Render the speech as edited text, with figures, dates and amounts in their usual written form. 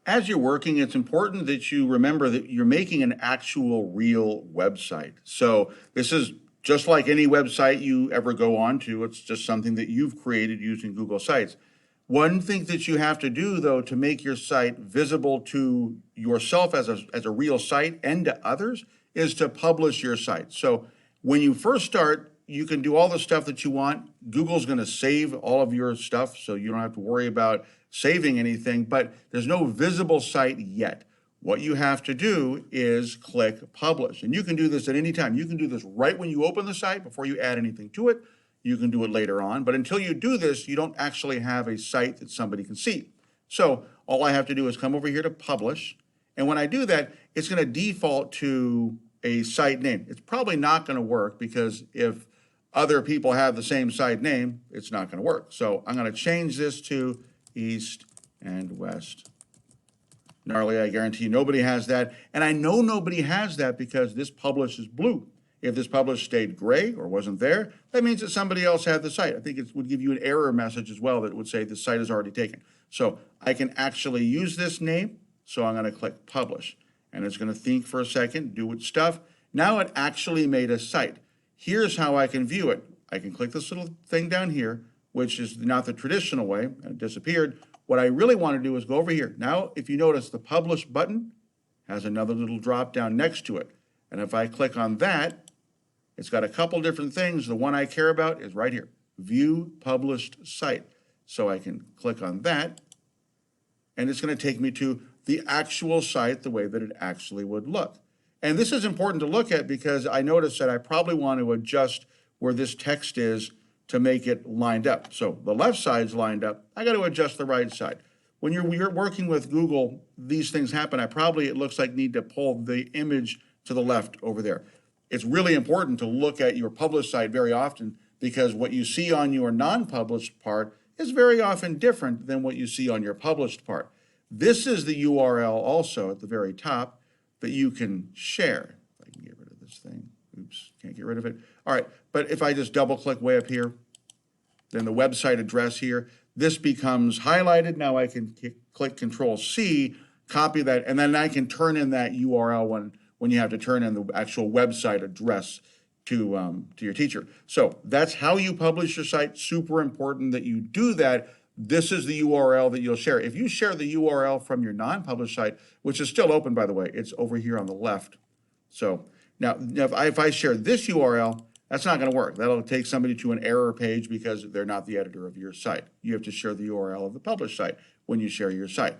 As you're working, it's important that you remember that you're making an actual real website. So this is just like any website you ever go on to. It's just something that you've created using Google Sites. One thing that you have to do, though, to make your site visible to yourself as a real site and to others is to publish your site. So when you first start, you can do all the stuff that you want. Google's going to save all of your stuff, so you don't have to worry about saving anything, but there's no visible site yet. What you have to do is click publish. And you can do this at any time. You can do this right when you open the site before you add anything to it. You can do it later on, but until you do this, you don't actually have a site that somebody can see. So all I have to do is come over here to publish. And when I do that, it's going to default to a site name. It's probably not going to work because if other people have the same site name, it's not going to work. So I'm going to change this to East and West Gnarly. I guarantee nobody has that. And I know nobody has that because this publish is blue. If this publish stayed gray or wasn't there, that means that somebody else had the site. I think it would give you an error message as well that would say the site is already taken. So I can actually use this name. So I'm going to click publish. And it's going to think for a second, do its stuff. Now it actually made a site. Here's how I can view it. I can click this little thing down here, which is not the traditional way, and it disappeared. What I really want to do is go over here. Now, if you notice, the publish button has another little drop down next to it. And if I click on that, it's got a couple different things. The one I care about is right here, view published site. So I can click on that, and it's going to take me to the actual site the way that it actually would look. And this is important to look at because I noticed that I probably want to adjust where this text is to make it lined up. So the left side's lined up. I got to adjust the right side. When you're working with Google, these things happen. It looks like need to pull the image to the left over there. It's really important to look at your published site very often because what you see on your non-published part is very often different than what you see on your published part. This is the URL also at the very top that you can share. If I can get rid of this thing. Oops, can't get rid of it. All right, but if I just double click way up here, then the website address here, this becomes highlighted. Now I can click Control C, copy that, and then I can turn in that URL when you have to turn in the actual website address to your teacher. So that's how you publish your site. Super important that you do that. This is the URL that you'll share. If you share the URL from your non-published site, which is still open, by the way, it's over here on the left. So now if I share this URL, that's not going to work. That'll take somebody to an error page because they're not the editor of your site. You have to share the URL of the published site when you share your site.